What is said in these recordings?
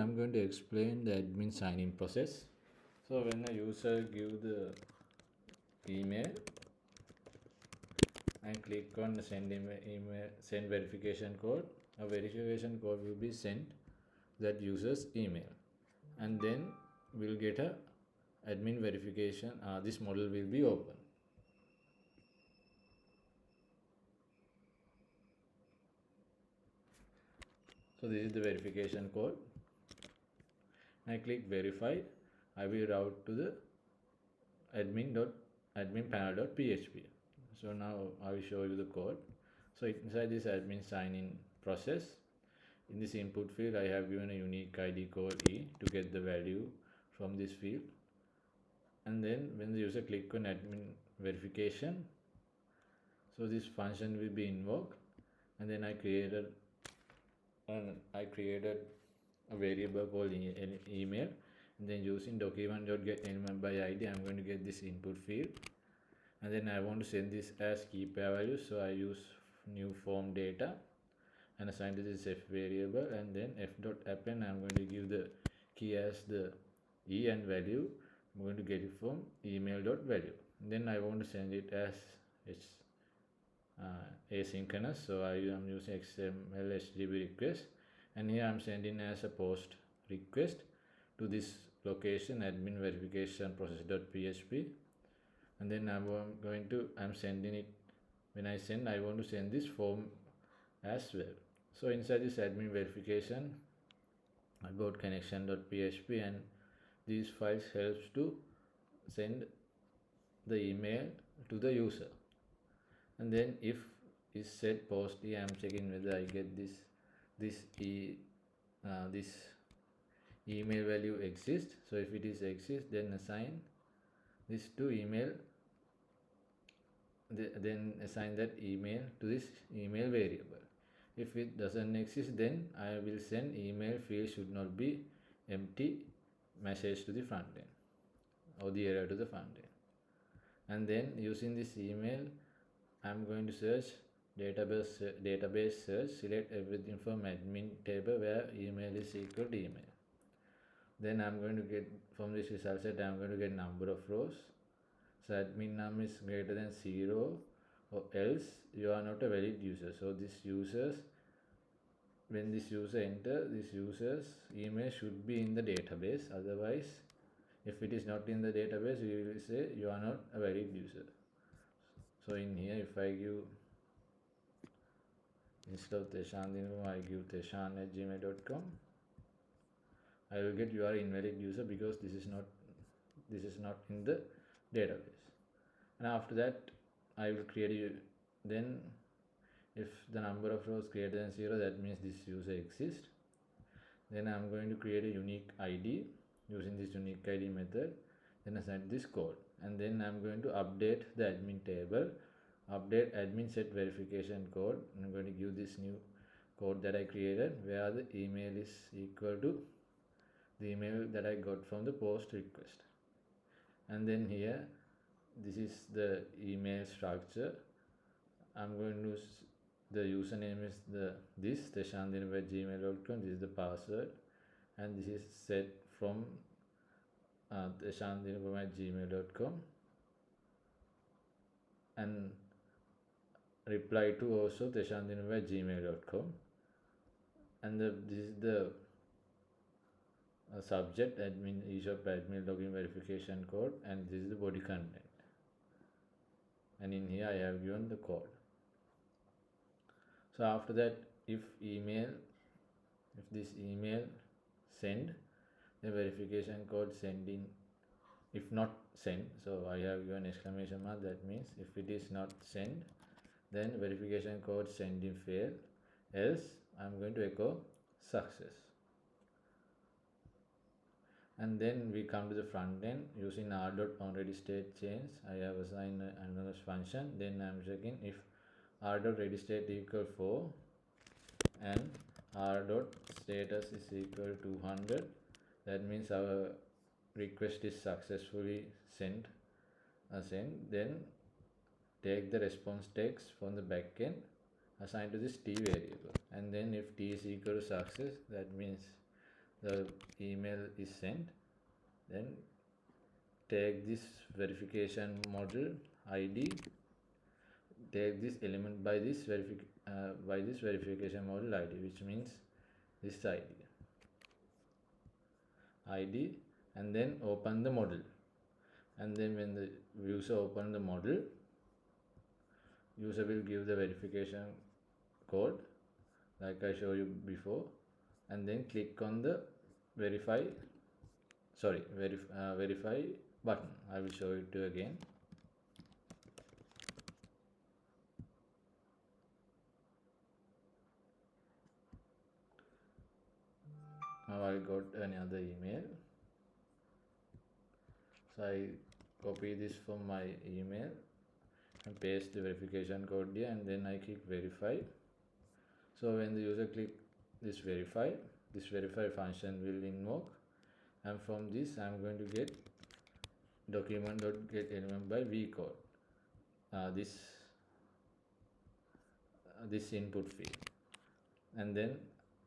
I'm going to explain the admin sign-in process. So when a user gives the email and click on the send verification code, a verification code will be sent that user's email, and then we'll get a admin verification. This model will be open. So this is the verification code. I click verify. I will route to the admin panel.php. So now I will show you the code. So inside this admin sign-in process, in this input field, I have given a unique ID code E to get the value from this field. And then when the user click on admin verification, so this function will be invoked, and then I created a variable called email, and then using document.getElementById, I'm going to get this input field, and then I want to send this as key pair value, so I use new form data and assign to this f variable, and then f.append, I'm going to give the key as the e and value I'm going to get it from email.value. Then I want to send it as asynchronous, so I am using XML HTTP request, and here I'm sending as a post request to this location admin verification process.php, and then I'm sending it. When I send, I want to send this form as well. So inside this admin verification, I got connection.php, and these files helps to send the email to the user. And then if is set post e, I'm checking whether I get this email value exists. So if it is exists, then assign this to email, then assign that email to this email variable. If it doesn't exist, then I will send email field should not be empty message to the front end, or the error to the front end. And then using this email, I'm going to search database search, select everything from admin table where email is equal to email. Then I'm going to get from this result set, I'm going to get number of rows. So admin num is greater than 0, or else you are not a valid user. So when this user enter, this user's email should be in the database. Otherwise, if it is not in the database, we will say you are not a valid user. So in here, if I give, instead of Theshan, I give theshan@gmail.com, I will get you are invalid user because this is not in the database. And after that, I will create then if the number of rows greater than 0, that means this user exists. Then I'm going to create a unique ID using this unique ID method, then assign this code, and then I'm going to update the admin table, update admin set verification code. I'm going to give this new code that I created where the email is equal to the email that I got from the post request. And then here, this is the email structure. I'm going to the username is this theshan@gmail.com. This is the password, and this is set from theshan@gmail.com, and reply to also theshan@gmail.com, and this is the subject admin eShop admin login verification code, and this is the body content, and in here I have given the code. So after that, if this email send, the verification code sending. If not send, so I have given exclamation mark, that means if it is not send, then verification code sending fail, else I'm going to echo success. And then we come to the front end using r.onReadyState change. I have assigned another function. Then I'm checking if r.readystate equal 4 and r.status is equal to 200. That means our request is successfully sent. Then take the response text from the backend, assign to this t variable, and then if t is equal to success, that means the email is sent, then take this verification model ID, take this element by this verification model ID, which means this ID, and then open the model. And then when the user open the model, user will give the verification code like I showed you before, and then click on the verify button. I will show it to you again. Now I got another email, so I copy this from my email and paste the verification code here, and then I click verify. So when the user click this verify function will invoke, and from this I am going to get document.getElement by vcode, this input field. And then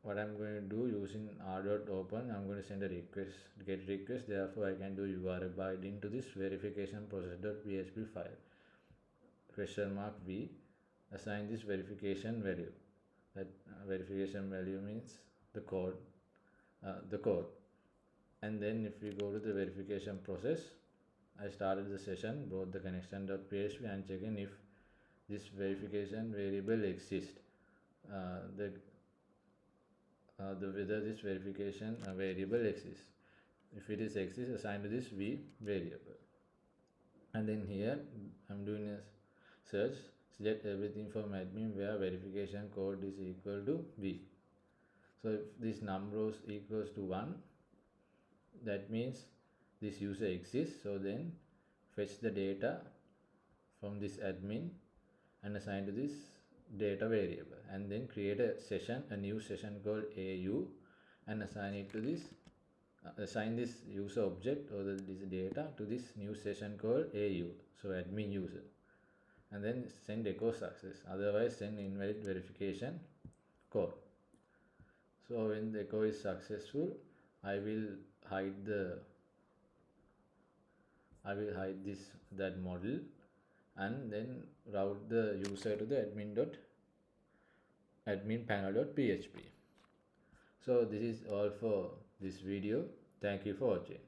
what I'm going to do, using r.open, I'm going to send a get request. Therefore I can do URL binding to this verification process.php file, $v, assign this verification value. That verification value means the code, and then if we go to the verification process, I started the session, brought the connection.php, and checking if this verification variable exists, whether this verification variable exists. If it is exists, assign to this v variable. And then here I'm doing a search, select everything from admin where verification code is equal to v. So if this number is equals to 1, that means this user exists. So then fetch the data from this admin and assign to this data variable, and then create a new session called AU, and assign it to this, assign this user object or this data to this new session called AU, so admin user, and then send echo success, otherwise send invalid verification code. So when the echo is successful, I will hide that model, and then route the user to the admin panel.php. So this is all for this video. Thank you for watching.